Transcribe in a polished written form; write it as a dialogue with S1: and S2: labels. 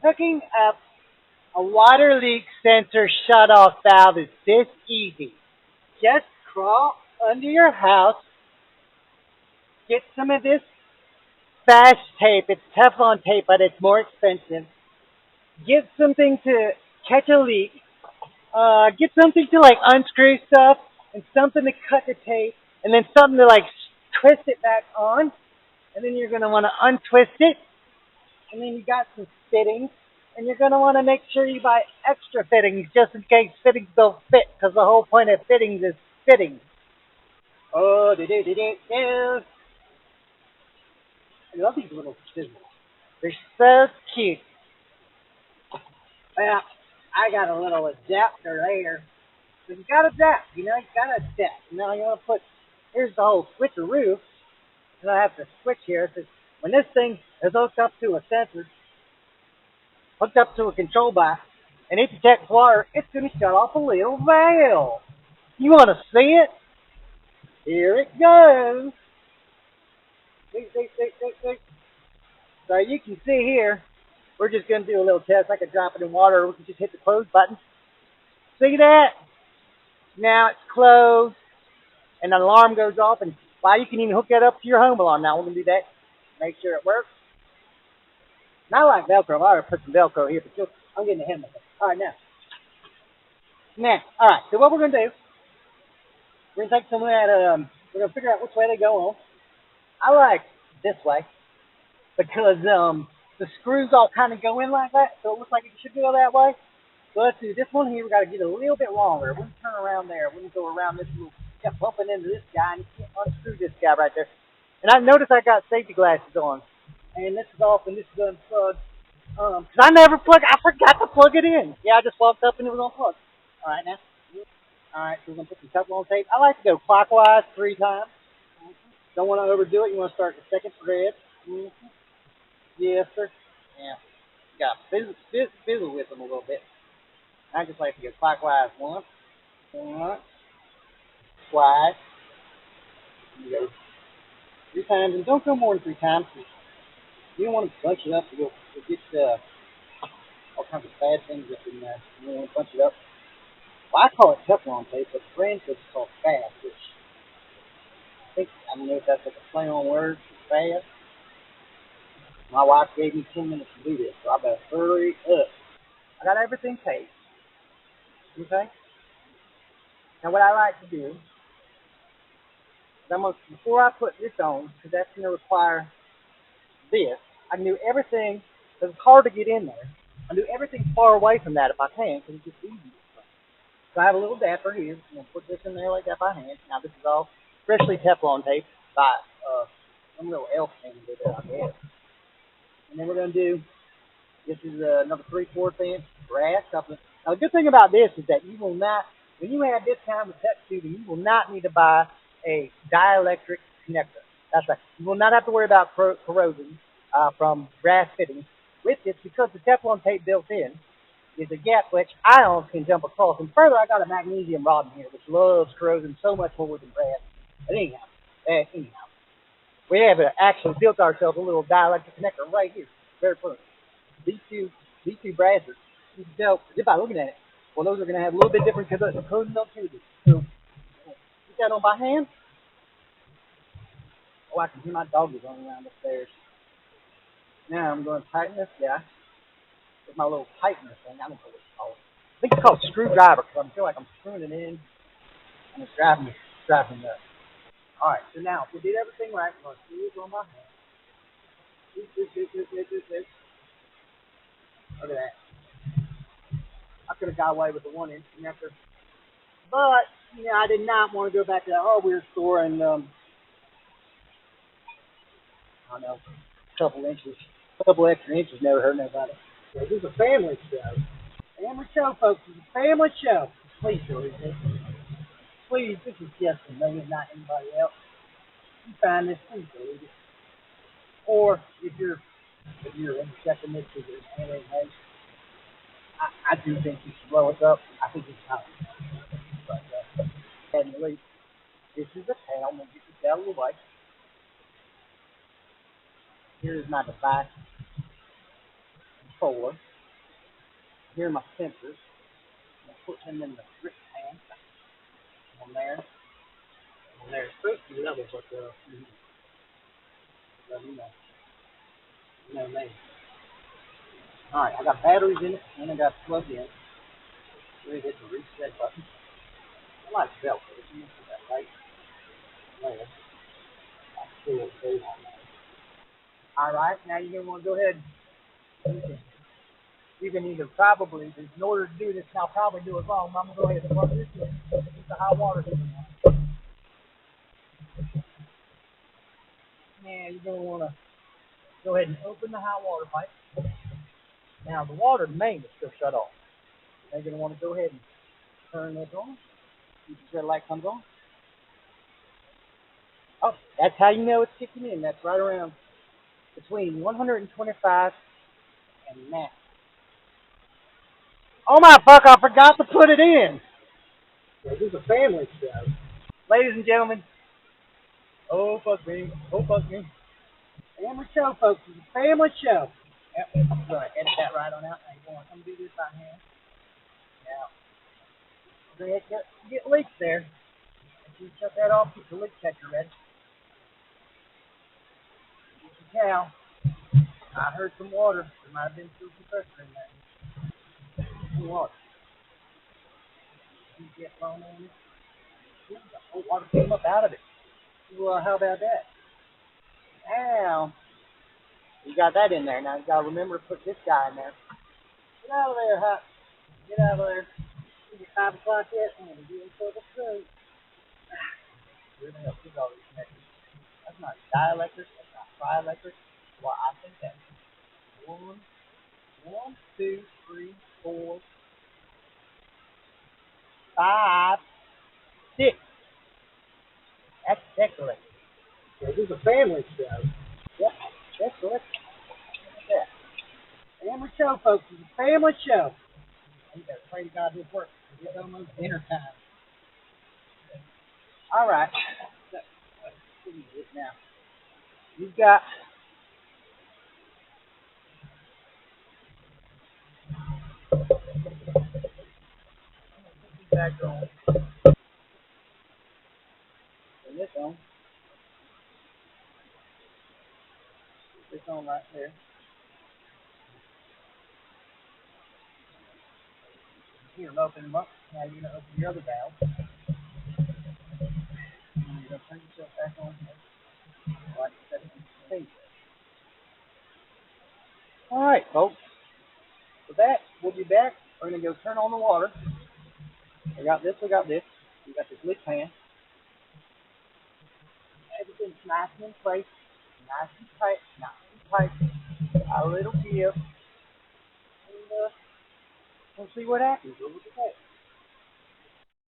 S1: Hooking up a water leak sensor shut-off valve is this easy. Just crawl under your house, get some of this fast tape. It's Teflon tape, but it's more expensive. Get something to catch a leak. Get something to like unscrew stuff, and something to cut the tape, and then something to like twist it back on. And then you're gonna want to untwist it, and then you got some fittings, and you're gonna want to make sure you buy extra fittings just in case fittings don't fit, because the whole point of fittings is fittings. Oh, do do do do do. I love these little scissors. They're so cute. Well, I got a little adapter there. So you got to adapt, you got to adapt. Now you want to put, here's the whole switcheroo, and I have to switch here. Because when this thing is hooked up to a sensor, hooked up to a control box, and it detects water, it's going to shut off a little valve. You want to see it? Here it goes. See, see, see, see, see. So you can see here, we're just going to do a little test. I could drop it in water, or we can just hit the close button. See that? Now it's closed, and an alarm goes off, and you can even hook that up to your home alarm. Now we're going to do that. Make sure it works. Not like Velcro. I already put some Velcro here, but I'm getting ahead of myself. All right, all right. So what we're going to do, we're going to take some of that. We're going to figure out which way they go on. I like this way because the screws all kind of go in like that, so it looks like it should go that way. So let's do this one here. We got to get a little bit longer. We're going to turn around there. We're going to go around this little, kept bumping into this guy, and you can't unscrew this guy right there. And I noticed I got safety glasses on. And this is off, and this is unplugged. Cause I forgot to plug it in. Yeah, I just walked up and it was unplugged. All right, now. All right, so we're going to put some Teflon tape. I like to go clockwise 3 times. Don't want to overdo it. You want to start the second thread. Mm-hmm. Yes, sir. Yeah. Got fizzle with them a little bit. I just like to go clockwise once, twice, you go 3 times, and don't go more than 3 times. You don't want to bunch it up. You'll get all kinds of bad things up in there. You don't want to bunch it up. Well, I call it Teflon tape, but the brand says it's called fast, which I don't know if that's like a play on words, fast. My wife gave me 10 minutes to do this, so I better hurry up. I got everything taped. Okay? Now what I like to do before I put this on, because that's going to require this, I can do everything, because it's hard to get in there. I do everything far away from that if I can, because it's just easy. So I have a little adapter here. I'm going to put this in there like that by hand. Now this is all freshly Teflon tape by some little elf thing with it, I guess. And then we're going to do, this is another 3/4 inch brass coupling. Now the good thing about this is that you will not, when you have this kind of tech tubing, you will not need to buy a dielectric connector. That's right. You will not have to worry about corrosion from brass fittings with this, because the Teflon tape built in is a gap which ions can jump across. And further, I got a magnesium rod in here which loves corrosion so much more than brass. But anyhow, we have actually built ourselves a little dielectric connector right here. Very perfect. These two brasses, you can tell just by looking at it. Well, those are going to have a little bit different corrosion activity. So, put that on by hand. Oh, I can hear my doggies running around upstairs. Now I'm going to tighten this guy with my little tightener thing. I don't know what it's called. I think it's called a screwdriver, because I feel like I'm screwing it in and it's driving me nuts. All right, so now if we did everything right, we're going to screw this on my hand. This. Look at that. I could have got away with the 1-inch connector, but I did not want to go back to that hardware store and I don't know, a couple extra inches never hurt nobody. So this is a family show. Family show, folks. It's a family show. Please believe this. Please, this is just for me and not anybody else. You find this, please believe it. Or if you're intercepting this to your anime, I do think you should blow it up. I think it's time. But anyway, this is the tail. I'm gonna get this out of the way. Here is my device. 4. Here are my sensors. I'm gonna put them in the grip pan. On there. On there. It's supposed to be level, but you know, me. All right, I got batteries in it, and I got plugged in. Ready to hit the reset button. I like Velcro. You can see that right there. I still stay on that. All right, now you're gonna want to go ahead. You can either probably, in order to do this, and I'll probably do it wrong. I'm gonna go ahead and plug this in. It's a high water heater now. Now you're gonna want to go ahead and open the hot water pipe. Now the water main is still shut off. Now you're gonna want to go ahead and turn this on. You can see the light comes on. Oh, that's how you know it's kicking in. That's right around between 125 and max. Oh my fuck! I forgot to put it in. This is a family show. Ladies and gentlemen. Oh fuck me. Oh fuck me. Family show, folks. It's a family show. Yep. I'm gonna edit that right on out. I'm going to come do this by hand. Now, we're gonna get leaks there. If you shut that off, keep the leak catcher ready. Now, I heard some water. There might have been some compressor in there. Some water. You get blown on it. The whole water came up out of it. Well, how about that? Now, you got that in there. Now you gotta remember to put this guy in there. Get out of there, Hot. Get out of there. Is it 5 o'clock yet? I'm gonna get in trouble soon. Really help get all these connected. That's not dielectric. That's not trielectric. Well, I think that's one, 2, 3, 4, 5, 6. That's electric. This is a family show. Yep, that's electric. Look at that. Family show, folks. It's a family show. You gotta pray to God this works. It's almost dinner time. All right. What is it now? You've got back on. Turn this on. Put this on right there. Here, open them up. Now you're gonna open your other valve. And you're gonna turn yourself back on here. Like 17 feet. All right, folks. With that, we'll be back. We're gonna go turn on the water. We got this. We got this. We got this lick pan. Everything's nice and in place. Nice and tight. Nice and tight. A little give. And we'll see what happens. We'll look at that.